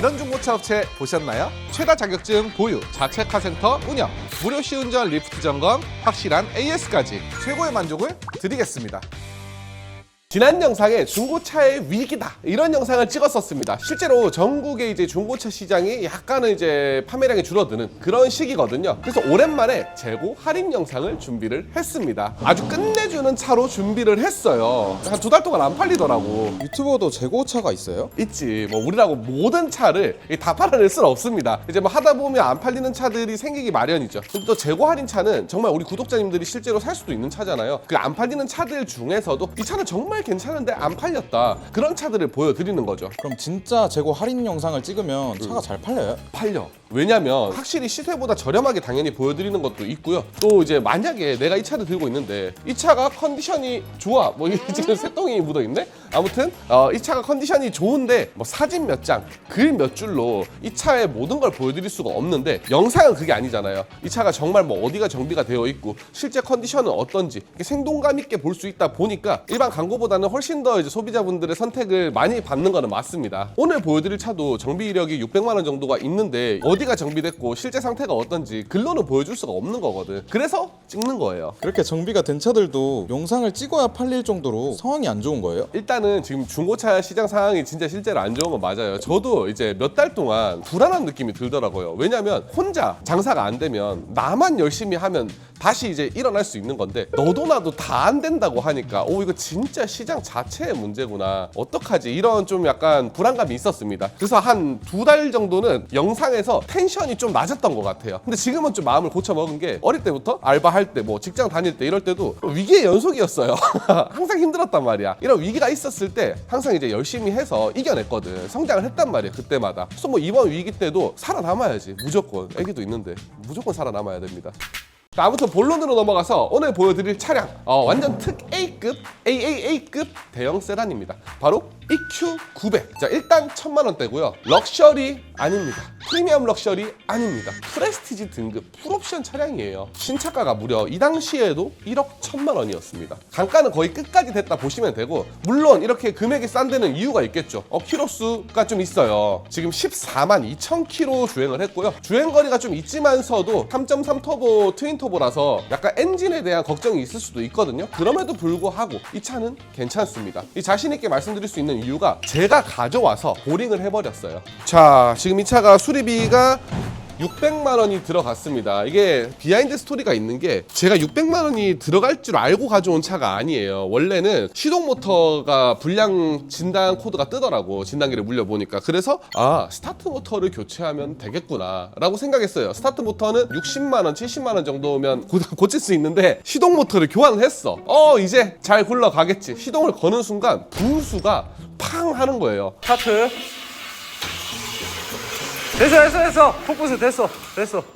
이런 중고차 업체 보셨나요? 최다 자격증 보유, 자체 카센터 운영, 무료 시운전 리프트 점검, 확실한 AS까지 최고의 만족을 드리겠습니다. 지난 영상에 중고차의 위기다 이런 영상을 찍었었습니다. 실제로 전국의 이제 중고차 시장이 약간은 이제 판매량이 줄어드는 그런 시기거든요. 그래서 오랜만에 재고 할인 영상을 준비를 했습니다. 아주 끝내주는 차로 준비를 했어요. 한 2달 동안 안 팔리더라고. 유튜버도 재고차가 있어요? 있지. 뭐 우리라고 모든 차를 다 팔아낼 수는 없습니다. 이제 뭐 하다 보면 안 팔리는 차들이 생기기 마련이죠. 근데 또 재고 할인 차는 정말 우리 구독자님들이 실제로 살 수도 있는 차잖아요. 그 안 팔리는 차들 중에서도 이 차는 정말 괜찮은데 안 팔렸다, 그런 차들을 보여드리는 거죠. 그럼 진짜 재고 할인 영상을 찍으면 차가 잘 팔려요? 팔려. 왜냐면 확실히 시세보다 저렴하게 당연히 보여드리는 것도 있고요. 또 이제 만약에 내가 이 차를 들고 있는데 이 차가 컨디션이 좋아, 뭐 이게 지금 새똥이 묻어있네? 아무튼 이 차가 컨디션이 좋은데 뭐 사진 몇 장, 글 몇 줄로 이 차의 모든 걸 보여드릴 수가 없는데, 영상은 그게 아니잖아요. 이 차가 정말 뭐 어디가 정비가 되어 있고 실제 컨디션은 어떤지 생동감 있게 볼 수 있다 보니까 일반 광고보다는 훨씬 더 이제 소비자분들의 선택을 많이 받는 거는 맞습니다. 오늘 보여드릴 차도 정비 이력이 600만 원 정도가 있는데 어디가 정비됐고 실제 상태가 어떤지 글로는 보여줄 수가 없는 거거든. 그래서 찍는 거예요. 그렇게 정비가 된 차들도 영상을 찍어야 팔릴 정도로 상황이 안 좋은 거예요? 일단은 지금 중고차 시장 상황이 진짜 실제로 안 좋은 건 맞아요. 저도 이제 몇 달 동안 불안한 느낌이 들더라고요. 왜냐면 혼자 장사가 안 되면 나만 열심히 하면 다시 이제 일어날 수 있는 건데, 너도 나도 다 안 된다고 하니까 이거 진짜 시장 자체의 문제구나, 어떡하지, 이런 좀 약간 불안감이 있었습니다. 그래서 한 2달 정도는 영상에서 텐션이 좀 낮았던 것 같아요. 근데 지금은 좀 마음을 고쳐 먹은 게, 어릴 때부터 알바할 때 뭐 직장 다닐 때 이럴 때도 위기의 연속이었어요. 항상 힘들었단 말이야. 이런 위기가 있었을 때 항상 이제 열심히 해서 이겨냈거든. 성장을 했단 말이야, 그때마다. 그래서 뭐 이번 위기 때도 살아남아야지. 무조건. 애기도 있는데 무조건 살아남아야 됩니다. 아무튼 본론으로 넘어가서 오늘 보여드릴 차량, 완전 특 A급, AAA급 대형 세단입니다. 바로 EQ900. 자, 일단 1000만 원대고요. 럭셔리 아닙니다. 프리미엄 럭셔리 아닙니다. 프레스티지 등급 풀옵션 차량이에요. 신차가가 무려 이 당시에도 1억 1000만 원이었습니다. 단가는 거의 끝까지 됐다 보시면 되고, 물론 이렇게 금액이 싼 데는 이유가 있겠죠. 키로수가 좀 있어요. 지금 14만 2천 킬로 주행을 했고요. 주행거리가 좀 있지만서도 3.3 터보 트윈 터보라서 약간 엔진에 대한 걱정이 있을 수도 있거든요. 그럼에도 불구하고 이 차는 괜찮습니다. 이 자신 있게 말씀드릴 수 있는 이유가 제가 가져와서 보링을 해버렸어요. 자, 지금 이 차가 수리비가 600만 원이 들어갔습니다. 이게 비하인드 스토리가 있는 게, 제가 600만 원이 들어갈 줄 알고 가져온 차가 아니에요. 원래는 시동 모터가 불량 진단 코드가 뜨더라고, 진단기를 물려보니까. 그래서 스타트 모터를 교체하면 되겠구나 라고 생각했어요. 스타트 모터는 60만 원, 70만 원 정도면 고칠 수 있는데 시동 모터를 교환을 했어. 이제 잘 굴러가겠지. 시동을 거는 순간 분수가 팡 하는 거예요. 스타트. 됐어 폭부수 됐어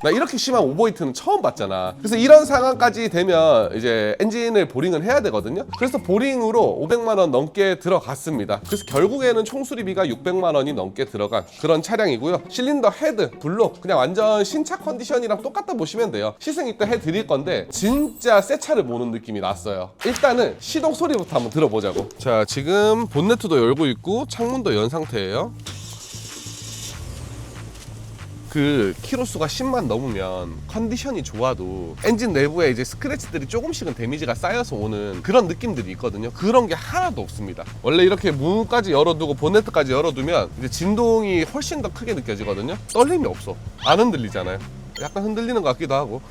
나 이렇게 심한 오버히트는 처음 봤잖아. 그래서 이런 상황까지 되면 이제 엔진을 보링을 해야 되거든요. 그래서 보링으로 500만 원 넘게 들어갔습니다. 그래서 결국에는 총 수리비가 600만 원이 넘게 들어간 그런 차량이고요. 실린더 헤드, 블록 그냥 완전 신차 컨디션이랑 똑같다 보시면 돼요. 시승 이때 해드릴 건데 진짜 새 차를 보는 느낌이 났어요. 일단은 시동 소리부터 한번 들어보자고. 자, 지금 본네트도 열고 있고 창문도 연 상태예요. 그 키로수가 10만 넘으면 컨디션이 좋아도 엔진 내부에 이제 스크래치들이 조금씩은 데미지가 쌓여서 오는 그런 느낌들이 있거든요. 그런 게 하나도 없습니다. 원래 이렇게 문까지 열어두고 본네트까지 열어두면 이제 진동이 훨씬 더 크게 느껴지거든요. 떨림이 없어. 안 흔들리잖아요. 약간 흔들리는 것 같기도 하고.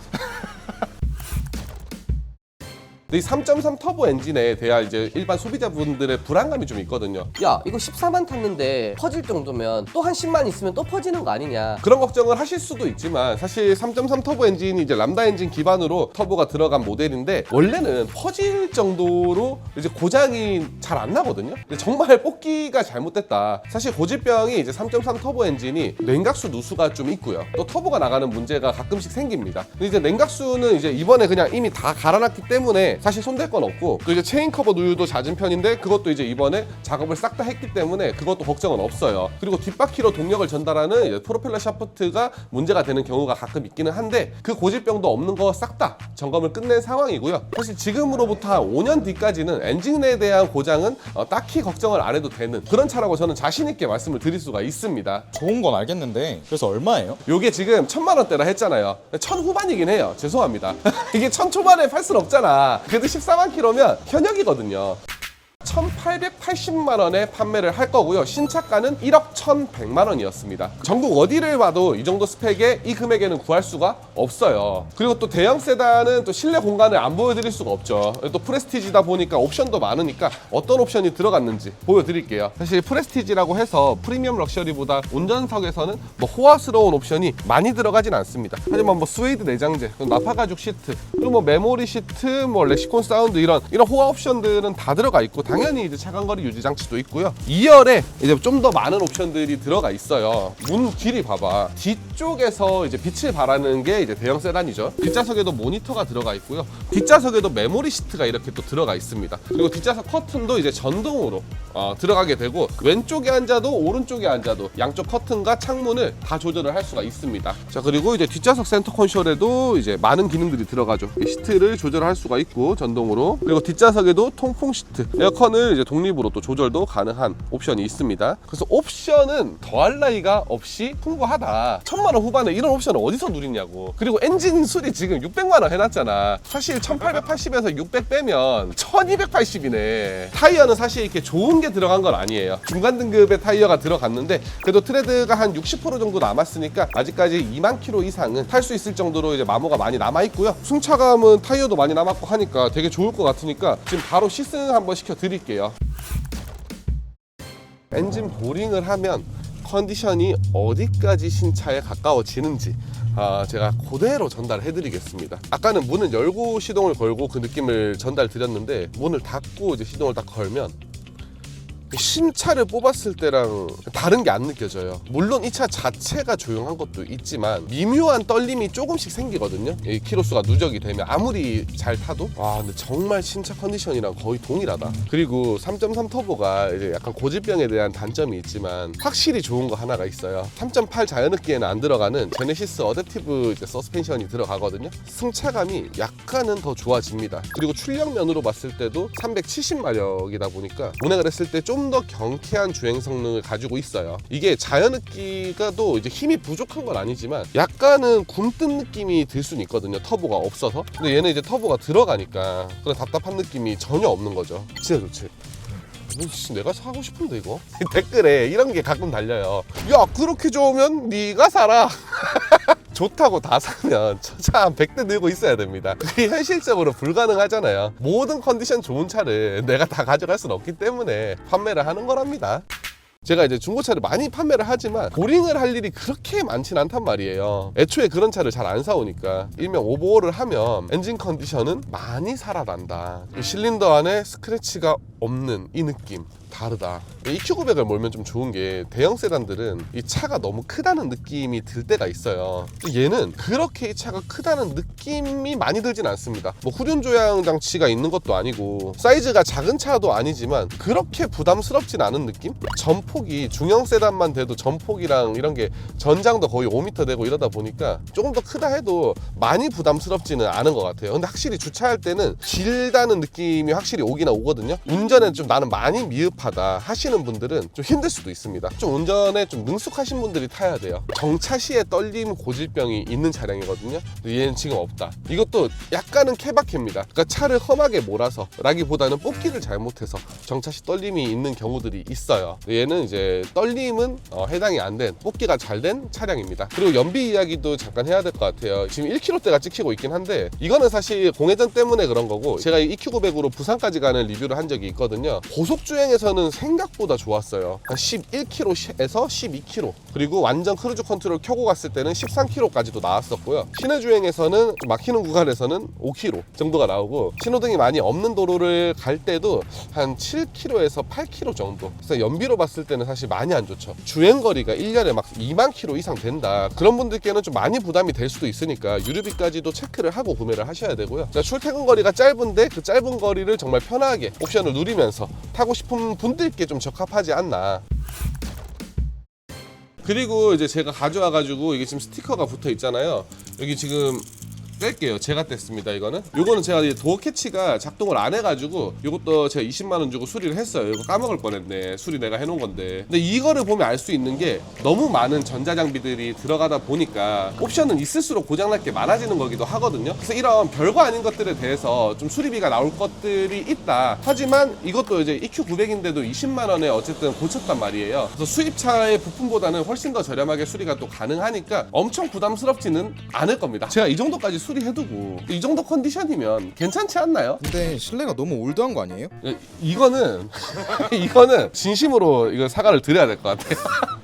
근데 이 3.3 터보 엔진에 대한 이제 일반 소비자분들의 불안감이 좀 있거든요. 야, 이거 14만 탔는데 퍼질 정도면 또 한 10만 있으면 또 퍼지는 거 아니냐. 그런 걱정을 하실 수도 있지만, 사실 3.3 터보 엔진이 이제 람다 엔진 기반으로 터보가 들어간 모델인데, 원래는 퍼질 정도로 이제 고장이 잘 안 나거든요. 근데 정말 뽑기가 잘못됐다. 사실 고질병이 이제 3.3 터보 엔진이 냉각수 누수가 좀 있고요. 또 터보가 나가는 문제가 가끔씩 생깁니다. 근데 이제 냉각수는 이제 이번에 그냥 이미 다 갈아놨기 때문에 때문에 사실 손댈 건 없고, 또 이제 체인 커버 누유도 잦은 편인데 그것도 이제 이번에 작업을 싹 다 했기 때문에 그것도 걱정은 없어요. 그리고 뒷바퀴로 동력을 전달하는 이제 프로펠러 샤프트가 문제가 되는 경우가 가끔 있기는 한데 그 고질병도 없는 거 싹 다 점검을 끝낸 상황이고요. 사실 지금으로부터 한 5년 뒤까지는 엔진에 대한 고장은 딱히 걱정을 안 해도 되는 그런 차라고 저는 자신 있게 말씀을 드릴 수가 있습니다. 좋은 건 알겠는데 그래서 얼마예요? 요게 지금 1000만 원대라 했잖아요. 1000 후반이긴 해요. 죄송합니다. 이게 1000 초반에 팔 순 없잖아. 그래도 14만 킬로면 현역이거든요. 1,880만 원에 판매를 할 거고요. 신차가는 1억 1,100만 원이었습니다. 전국 어디를 봐도 이 정도 스펙에 이 금액에는 구할 수가 없어요. 그리고 또 대형 세단은 또 실내 공간을 안 보여드릴 수가 없죠. 또 프레스티지다 보니까 옵션도 많으니까 어떤 옵션이 들어갔는지 보여드릴게요. 사실 프레스티지라고 해서 프리미엄 럭셔리보다 운전석에서는 뭐 호화스러운 옵션이 많이 들어가진 않습니다. 하지만 뭐 스웨이드 내장재, 나파 가죽 시트, 그리고 뭐 메모리 시트, 뭐 렉시콘 사운드 이런 호화 옵션들은 다 들어가 있고, 당연히 이제 차간거리 유지 장치도 있고요. 2열에 이제 좀 더 많은 옵션들이 들어가 있어요. 문 길이 봐봐. 뒤쪽에서 이제 빛을 발하는 게 이제 대형 세단이죠. 뒷좌석에도 모니터가 들어가 있고요. 뒷좌석에도 메모리 시트가 이렇게 또 들어가 있습니다. 그리고 뒷좌석 커튼도 이제 전동으로 들어가게 되고, 왼쪽에 앉아도 오른쪽에 앉아도 양쪽 커튼과 창문을 다 조절을 할 수가 있습니다. 자, 그리고 이제 뒷좌석 센터 콘솔에도 이제 많은 기능들이 들어가죠. 이 시트를 조절할 수가 있고 전동으로, 그리고 뒷좌석에도 통풍 시트, 에어컨을 이제 독립으로 또 조절도 가능한 옵션이 있습니다. 그래서 옵션은 더할 나위가 없이 풍부하다. 1000만 원 후반에 이런 옵션을 어디서 누리냐고. 그리고 엔진 수리 지금 600만 원 해놨잖아. 사실 1880에서 600 빼면 1280이네. 타이어는 사실 이렇게 좋은 게 들어간 건 아니에요. 중간 등급의 타이어가 들어갔는데 그래도 트레드가 한 60% 정도 남았으니까 아직까지 2만 킬로 이상은 탈 수 있을 정도로 이제 마모가 많이 남아 있고요. 승차감은 타이어도 많이 남았고 하니까 되게 좋을 것 같으니까 지금 바로 시승 한번 시켜 드릴게요. 엔진 보링을 하면 컨디션이 어디까지 신차에 가까워지는지 제가 그대로 전달해 드리겠습니다. 아까는 문을 열고 시동을 걸고 그 느낌을 전달 드렸는데, 문을 닫고 이제 시동을 딱 걸면 신차를 뽑았을 때랑 다른 게 안 느껴져요. 물론 이 차 자체가 조용한 것도 있지만 미묘한 떨림이 조금씩 생기거든요. 이 키로수가 누적이 되면 아무리 잘 타도. 근데 정말 신차 컨디션이랑 거의 동일하다. 그리고 3.3 터보가 이제 약간 고질병에 대한 단점이 있지만 확실히 좋은 거 하나가 있어요. 3.8 자연흡기에는 안 들어가는 제네시스 어댑티브 이제 서스펜션이 들어가거든요. 승차감이 약간은 더 좋아집니다. 그리고 출력면으로 봤을 때도 370마력이다 보니까 운행을 했을 때 좀 더 경쾌한 주행 성능을 가지고 있어요. 이게 자연흡기가 또 이제 힘이 부족한 건 아니지만 약간은 굼뜬 느낌이 들 수는 있거든요. 터보가 없어서. 근데 얘는 이제 터보가 들어가니까 그런 답답한 느낌이 전혀 없는 거죠. 진짜 좋지. 내가 사고 싶은데 이거? 댓글에 이런 게 가끔 달려요. 야, 그렇게 좋으면 네가 사라. 좋다고 다 사면 저 차 한 100대 늘고 있어야 됩니다. 그게 현실적으로 불가능하잖아요. 모든 컨디션 좋은 차를 내가 다 가져갈 수는 없기 때문에 판매를 하는 거랍니다. 제가 이제 중고차를 많이 판매를 하지만 보링을 할 일이 그렇게 많진 않단 말이에요. 애초에 그런 차를 잘 안 사오니까. 일명 오버홀을 하면 엔진 컨디션은 많이 살아난다. 실린더 안에 스크래치가 없는 이 느낌 다르다. EQ900을 몰면 좀 좋은 게 대형 세단들은 이 차가 너무 크다는 느낌이 들 때가 있어요. 얘는 그렇게 이 차가 크다는 느낌이 많이 들진 않습니다. 뭐 후륜 조향 장치가 있는 것도 아니고 사이즈가 작은 차도 아니지만 그렇게 부담스럽진 않은 느낌? 전폭이 중형 세단만 돼도 전폭이랑 이런 게 전장도 거의 5m 되고 이러다 보니까 조금 더 크다 해도 많이 부담스럽지는 않은 것 같아요. 근데 확실히 주차할 때는 길다는 느낌이 확실히 오긴 오거든요. 운전에 좀 나는 많이 미흡하다 하시는 분들은 좀 힘들 수도 있습니다. 좀 운전에 좀 능숙하신 분들이 타야 돼요. 정차 시에 떨림 고질병이 있는 차량이거든요. 근데 얘는 지금 없다. 이것도 약간은 케바케입니다. 그러니까 차를 험하게 몰아서 라기보다는 뽑기를 잘못해서 정차 시 떨림이 있는 경우들이 있어요. 얘는 이제 떨림은 해당이 안 된, 뽑기가 잘 된 차량입니다. 그리고 연비 이야기도 잠깐 해야 될 것 같아요. 지금 1km대가 찍히고 있긴 한데 이거는 사실 공회전 때문에 그런 거고, 제가 EQ900으로 부산까지 가는 리뷰를 한 적이 있거든요. 고속주행에서는 생각보다 좋았어요. 한 11km에서 12km, 그리고 완전 크루즈 컨트롤 켜고 갔을 때는 13km까지도 나왔었고요. 시내 주행에서는 막히는 구간에서는 5km 정도가 나오고, 신호등이 많이 없는 도로를 갈 때도 한 7km에서 8km 정도. 그래서 연비로 봤을 때는 사실 많이 안 좋죠. 주행거리가 1년에 막 2만 km 이상 된다, 그런 분들께는 좀 많이 부담이 될 수도 있으니까 유류비까지도 체크를 하고 구매를 하셔야 되고요. 자, 출퇴근 거리가 짧은데 그 짧은 거리를 정말 편하게 옵션을 누리면서 타고 싶은 분들께 좀 적합하지 않나. 그리고 이제 제가 가져와가지고 이게 지금 스티커가 붙어 있잖아요. 여기 지금 뺄게요. 제가 뗐습니다. 요거는 제가 이제 도어 캐치가 작동을 안 해가지고, 요것도 제가 20만 원 주고 수리를 했어요. 이거 까먹을 뻔했네. 수리 내가 해놓은 건데. 근데 이거를 보면 알 수 있는 게, 너무 많은 전자장비들이 들어가다 보니까 옵션은 있을수록 고장날 게 많아지는 거기도 하거든요. 그래서 이런 별거 아닌 것들에 대해서 좀 수리비가 나올 것들이 있다. 하지만 이것도 이제 EQ900인데도 20만 원에 어쨌든 고쳤단 말이에요. 그래서 수입차의 부품보다는 훨씬 더 저렴하게 수리가 또 가능하니까 엄청 부담스럽지는 않을 겁니다. 제가 이 정도까지 수리해두고 이 정도 컨디션이면 괜찮지 않나요? 근데 실내가 너무 올드한 거 아니에요? 이거는 진심으로 이거 사과를 드려야 될 것 같아요.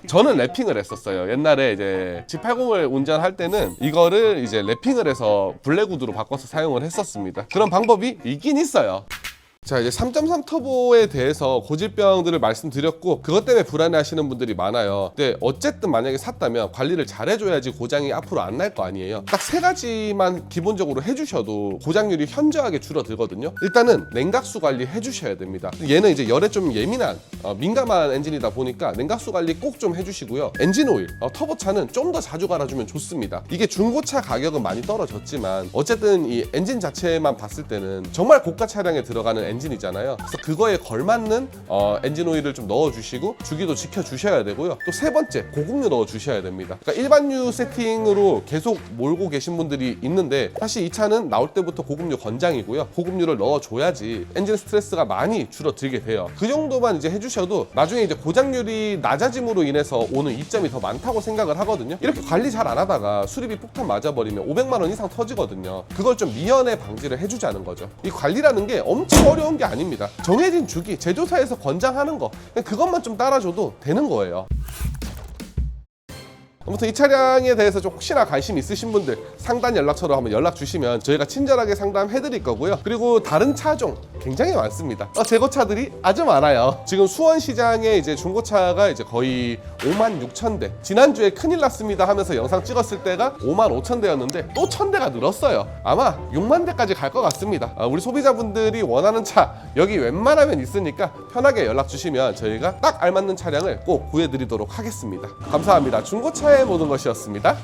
저는 랩핑을 했었어요. 옛날에 이제 G80을 운전할 때는 이거를 이제 랩핑을 해서 블랙우드로 바꿔서 사용을 했었습니다. 그런 방법이 있긴 있어요. 자, 이제 3.3 터보에 대해서 고질병들을 말씀드렸고, 그것 때문에 불안해하시는 분들이 많아요. 근데 어쨌든 만약에 샀다면 관리를 잘 해줘야지 고장이 앞으로 안 날 거 아니에요. 딱 3가지만 기본적으로 해주셔도 고장률이 현저하게 줄어들거든요. 일단은 냉각수 관리 해주셔야 됩니다. 얘는 이제 열에 좀 예민한 민감한 엔진이다 보니까 냉각수 관리 꼭 좀 해주시고요. 엔진 오일, 터보차는 좀 더 자주 갈아주면 좋습니다. 이게 중고차 가격은 많이 떨어졌지만 어쨌든 이 엔진 자체만 봤을 때는 정말 고가 차량에 들어가는 엔진이잖아요. 그래서 그거에 걸맞는 엔진 오일을 좀 넣어주시고 주기도 지켜주셔야 되고요. 또 세 번째, 고급류 넣어주셔야 됩니다. 그러니까 일반유 세팅으로 계속 몰고 계신 분들이 있는데, 사실 이 차는 나올 때부터 고급류 권장이고요. 고급류를 넣어줘야지 엔진 스트레스가 많이 줄어들게 돼요. 그 정도만 이제 해주셔도 나중에 이제 고장률이 낮아짐으로 인해서 오는 이점이 더 많다고 생각을 하거든요. 이렇게 관리 잘 안 하다가 수리비 폭탄 맞아버리면 500만 원 이상 터지거든요. 그걸 좀 미연에 방지를 해주자는 거죠. 이 관리라는 게 엄청 어려운 게 아닙니다. 정해진 주기, 제조사에서 권장하는 거, 그냥 그것만 좀 따라줘도 되는 거예요. 아무튼 이 차량에 대해서 좀 혹시나 관심 있으신 분들 상단 연락처로 한번 연락 주시면 저희가 친절하게 상담해 드릴 거고요. 그리고 다른 차종 굉장히 많습니다. 재고차들이 아주 많아요. 지금 수원시장에 이제 중고차가 이제 거의 56,000대, 지난주에 큰일 났습니다 하면서 영상 찍었을 때가 55,000대였는데 또 1,000대가 늘었어요. 아마 6만 대까지 갈 것 같습니다. 우리 소비자분들이 원하는 차 여기 웬만하면 있으니까 편하게 연락 주시면 저희가 딱 알맞는 차량을 꼭 구해드리도록 하겠습니다. 감사합니다. 중고차의 모든 것이었습니다.